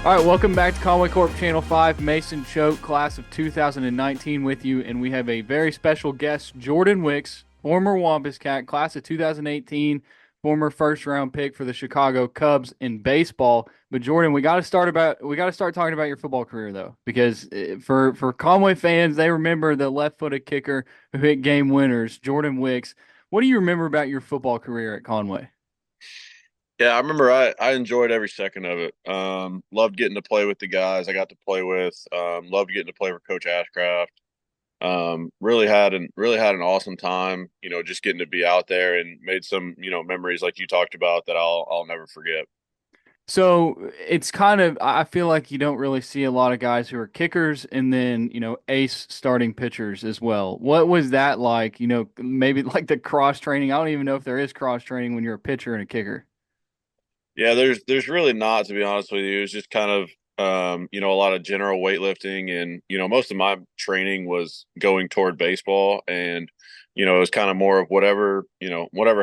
All right, welcome back to Conway Corp Channel 5. Mason Choate, class of 2019 with you, and we have a very special guest, Jordan Wicks, former Wampus Cat, class of 2018, former first-round pick for the Chicago Cubs in baseball. But Jordan, we got to start talking about your football career though, because for Conway fans, they remember the left-footed kicker who hit game winners, Jordan Wicks. What do you remember about your football career at Conway? Yeah, I remember I enjoyed every second of it. Loved getting to play with the guys I got to play with. Loved getting to play for Coach Ashcraft. Really had an awesome time, just getting to be out there and made some, memories like you talked about that I'll never forget. So it's kind of, I feel like you don't really see a lot of guys who are kickers and then, ace starting pitchers as well. What was that like? Maybe like the cross training. I don't even know if there is cross training when you're a pitcher and a kicker. Yeah, there's really not, to be honest with you. It's just kind of a lot of general weightlifting and most of my training was going toward baseball and it was kind of more of whatever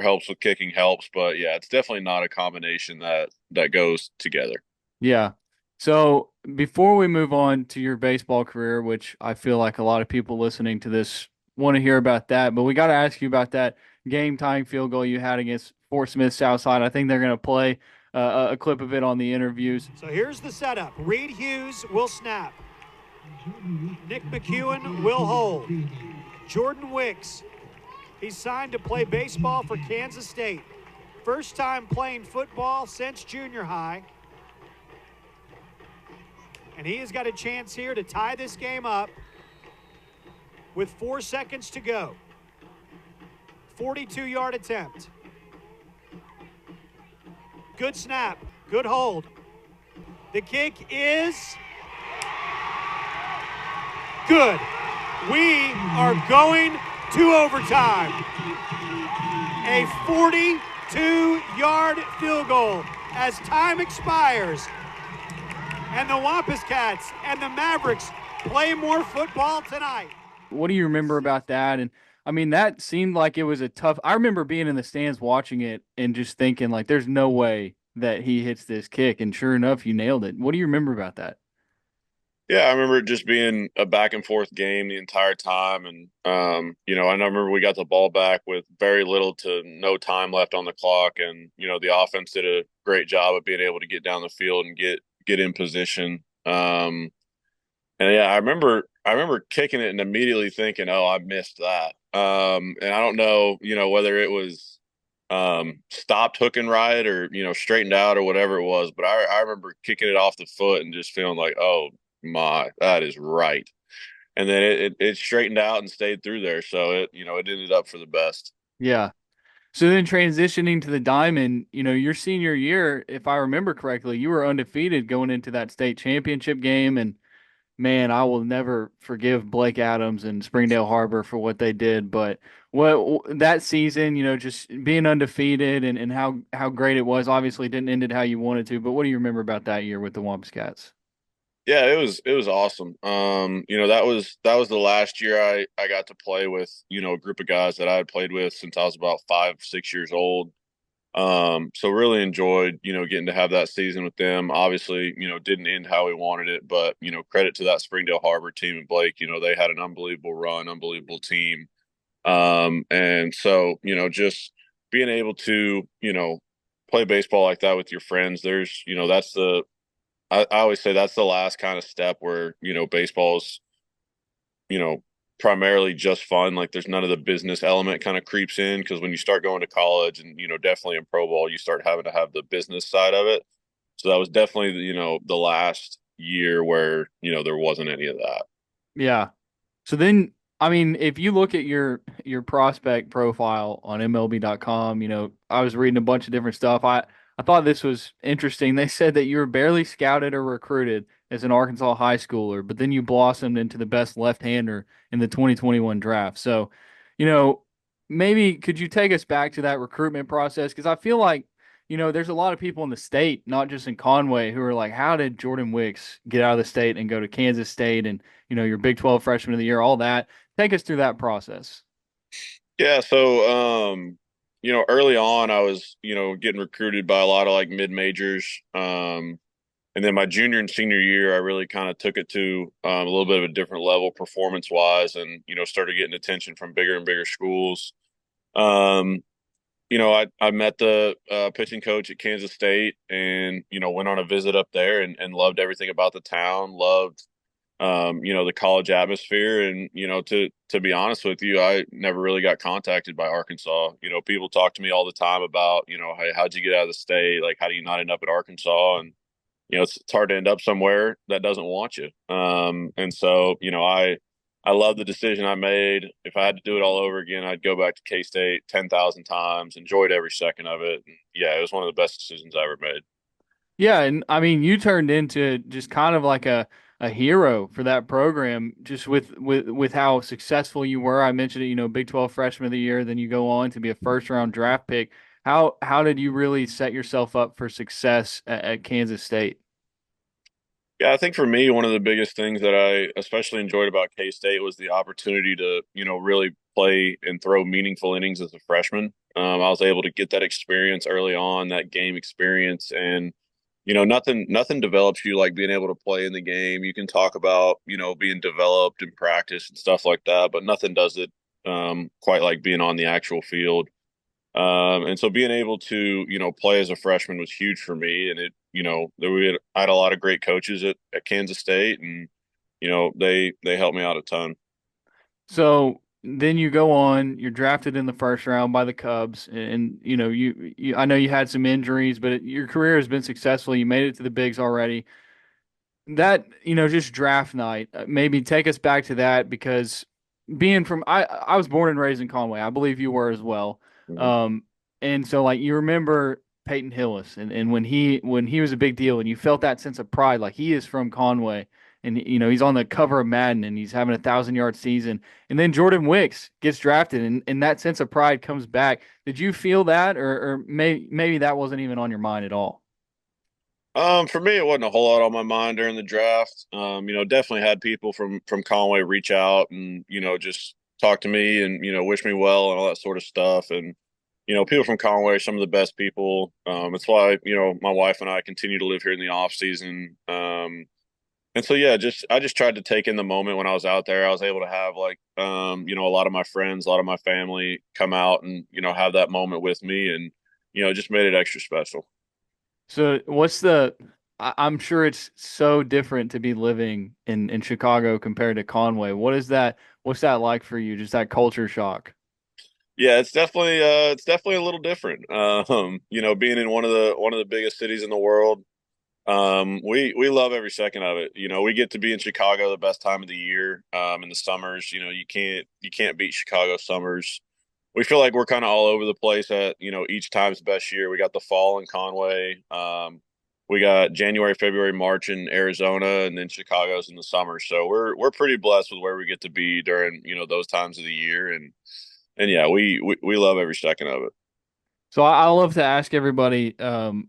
helps with kicking helps. But yeah, it's definitely not a combination that goes together. Yeah. So before we move on to your baseball career, which I feel like a lot of people listening to this want to hear about that, but we got to ask you about that game tying field goal you had against Fort Smith Southside. I think they're going to play a clip of it on the interviews. So here's the setup. Reed Hughes will snap. Nick McEwen will hold. Jordan Wicks, he's signed to play baseball for Kansas State. First time playing football since junior high. And he has got a chance here to tie this game up with 4 seconds to go. 42-yard attempt. Good snap, good hold. The kick is good. We are going to overtime. A 42-yard field goal as time expires. And the Wampus Cats and the Mavericks play more football tonight. What do you remember about that? And I mean, that seemed like it was a tough. I remember being in the stands watching it and just thinking, like, there's no way that he hits this kick. And sure enough, you nailed it. What do you remember about that? Yeah, I remember it just being a back and forth game the entire time. And, I remember we got the ball back with very little to no time left on the clock. And, the offense did a great job of being able to get down the field and get in position. And yeah, I remember kicking it and immediately thinking, oh, I missed that. And I don't know, whether it was stopped hooking right or, straightened out or whatever it was, but I remember kicking it off the foot and just feeling like, oh, my, that is right. And then it straightened out and stayed through there. So it ended up for the best. Yeah. So then transitioning to the diamond, your senior year, if I remember correctly, you were undefeated going into that state championship game. And man, I will never forgive Blake Adams and Springdale Harbor for what they did. But what that season, just being undefeated and how great it was, obviously didn't end it how you wanted to. But what do you remember about that year with the Wampus Cats? Yeah, it was awesome. That was the last year I got to play with, a group of guys that I had played with since I was about 5, 6 years old. So really enjoyed, getting to have that season with them. Obviously, didn't end how we wanted it, but credit to that Springdale Harbor team and Blake. They had an unbelievable run, unbelievable team. And so, just being able to, play baseball like that with your friends, there's, that's I always say that's the last kind of step where, baseball's, you know, primarily just fun. Like there's none of the business element kind of creeps in because when you start going to college and, definitely in pro ball, you start having to have the business side of it. So that was definitely, the last year where, there wasn't any of that. Yeah. So then, I mean, if you look at your prospect profile on MLB.com, I was reading a bunch of different stuff. I thought this was interesting. They said that you were barely scouted or recruited as an Arkansas high schooler, but then you blossomed into the best left-hander in the 2021 draft. So, you know, maybe could you take us back to that recruitment process? Because I feel like, there's a lot of people in the state, not just in Conway, who are like, how did Jordan Wicks get out of the state and go to Kansas State and your Big 12 freshman of the year, all that. Take us through that process. Yeah. So, early on, I was, getting recruited by a lot of like mid majors. And then my junior and senior year, I really kind of took it to a little bit of a different level performance wise, and started getting attention from bigger and bigger schools. Um, I met the pitching coach at Kansas State, and went on a visit up there, and loved everything about the town. Loved the college atmosphere, and to be honest with you, I never really got contacted by Arkansas. People talk to me all the time about hey, how'd you get out of the state? Like, how do you not end up at Arkansas? And it's hard to end up somewhere that doesn't want you. And so, I love the decision I made. If I had to do it all over again, I'd go back to K-State 10,000 times, enjoyed every second of it. And yeah, it was one of the best decisions I ever made. Yeah, and I mean, you turned into just kind of like a hero for that program, just with how successful you were. I mentioned it, Big 12 freshman of the year, then you go on to be a first round draft pick. How did you really set yourself up for success at Kansas State? Yeah, I think for me, one of the biggest things that I especially enjoyed about K-State was the opportunity to, really play and throw meaningful innings as a freshman. I was able to get that experience early on, that game experience, and nothing develops you like being able to play in the game. You can talk about, being developed in practice and stuff like that, but nothing does it quite like being on the actual field. And so being able to, play as a freshman was huge for me. And I had a lot of great coaches at Kansas State, and, they helped me out a ton. So then you go on, you're drafted in the first round by the Cubs, and you I know you had some injuries, but your career has been successful. You made it to the bigs already. That just draft night, maybe take us back to that, because being from I was born and raised in Conway. I believe you were as well. Mhm. um and so like you remember Peyton Hillis, and when he was a big deal, and you felt that sense of pride, like he is from Conway, and he's on the cover of Madden, and he's having 1,000 yard season, and then Jordan Wicks gets drafted, and that sense of pride comes back. Did you feel that, or maybe that wasn't even on your mind at all? For me, it wasn't a whole lot on my mind during the draft. Definitely had people from Conway reach out and just talk to me and wish me well and all that sort of stuff. And people from Conway are some of the best people. It's why my wife and I continue to live here in the off season. And so yeah, just I just tried to take in the moment when I was out there. I was able to have like a lot of my friends, a lot of my family come out and have that moment with me, and it just made it extra special. So what's the I'm sure it's so different to be living in Chicago compared to Conway. What's that like for you? Just that culture shock. Yeah, it's definitely a little different. Being in one of the biggest cities in the world, we love every second of it. We get to be in Chicago the best time of the year, in the summers. You can't beat Chicago summers. We feel like we're kind of all over the place at, each time's best year. We got the fall in Conway. We got January, February, March in Arizona, and then Chicago's in the summer. So we're pretty blessed with where we get to be during, those times of the year. And yeah, we love every second of it. So I love to ask everybody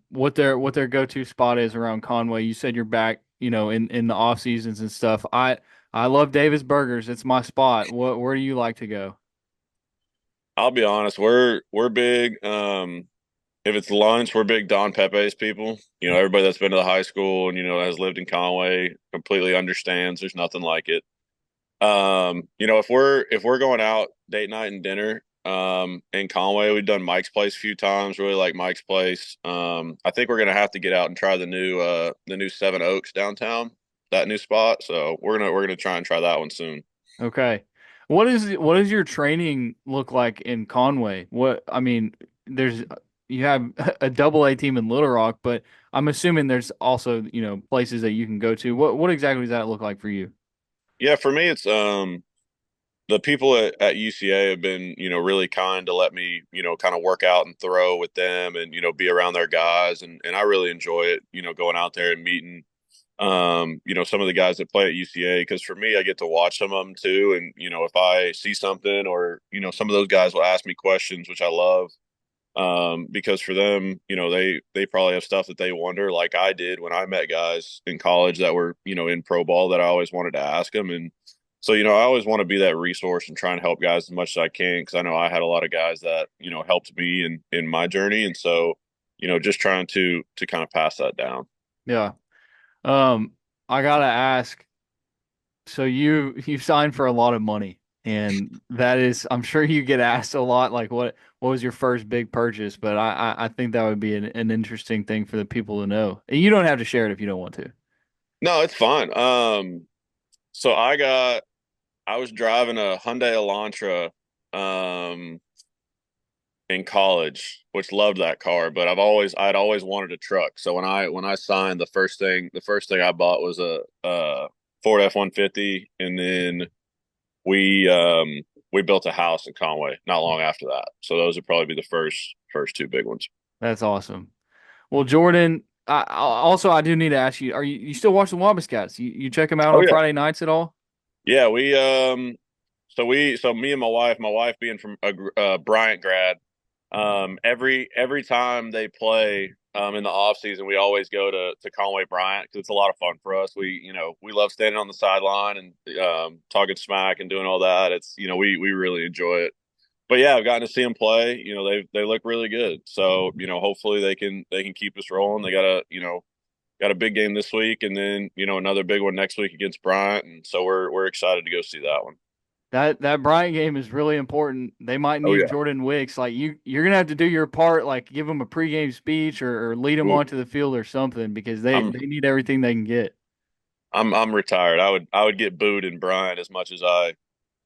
what their go-to spot is around Conway. You said you're back, in the off seasons and stuff. I love Davis Burgers. It's my spot. Where do you like to go? I'll be honest, we're big. If it's lunch, we're big Don Pepe's people. Everybody that's been to the high school and has lived in Conway completely understands. There's nothing like it. If we're going out date night and dinner, in Conway, we've done Mike's Place a few times. Really like Mike's Place. I think we're gonna have to get out and try the new Seven Oaks downtown, that new spot. So we're gonna try that one soon. Okay. What does your training look like in Conway? What I mean, there's you have a double A team in Little Rock, but I'm assuming there's also, places that you can go to. What exactly does that look like for you? Yeah, for me, it's the people at UCA have been, really kind to let me, kind of work out and throw with them and, be around their guys. And I really enjoy it, going out there and meeting, some of the guys that play at UCA. Because for me, I get to watch some of them too. And, if I see something or, some of those guys will ask me questions, which I love. Because for them, they probably have stuff that they wonder, like I did when I met guys in college that were, in pro ball that I always wanted to ask them. And so, I always want to be that resource and try and help guys as much as I can, because I know I had a lot of guys that helped me in my journey, and so just trying to kind of pass that down. Yeah. Um, I gotta ask. So you signed for a lot of money, and that is, I'm sure you get asked a lot, like what was your first big purchase? But I think that would be an interesting thing for the people to know. And you don't have to share it if you don't want to. No, it's fine. So I was driving a Hyundai Elantra, um, in college, which loved that car, but I'd always wanted a truck. So when I signed, the first thing I bought was a Ford F-150, and then we we built a house in Conway not long after that. So those would probably be the first two big ones. That's awesome. Well, Jordan, I do need to ask you: you still watch the Wabascats? You check them out Oh on yeah. Friday nights at all? Yeah, so me and my wife being from a Bryant grad, every time they play in the off season, we always go to Conway Bryant because it's a lot of fun for us. We love standing on the sideline and talking smack and doing all that. It's we really enjoy it. But yeah, I've gotten to see them play. They look really good. So hopefully they can keep us rolling. They got a big game this week, and then another big one next week against Bryant, and so we're excited to go see that one. That Bryant game is really important. They might Oh need yeah. Jordan Wicks. Like you're gonna have to do your part, like give them a pregame speech or lead them Ooh, onto the field or something because I'm they need everything they can get. I'm retired. I would get booed in Bryant as much as I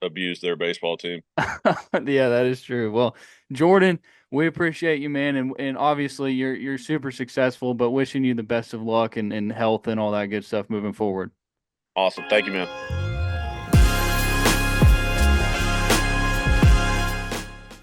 abuse their baseball team. Yeah, that is true. Well, Jordan, we appreciate you, man, and obviously you're super successful, but wishing you the best of luck and health and all that good stuff moving forward. Awesome. Thank you, man.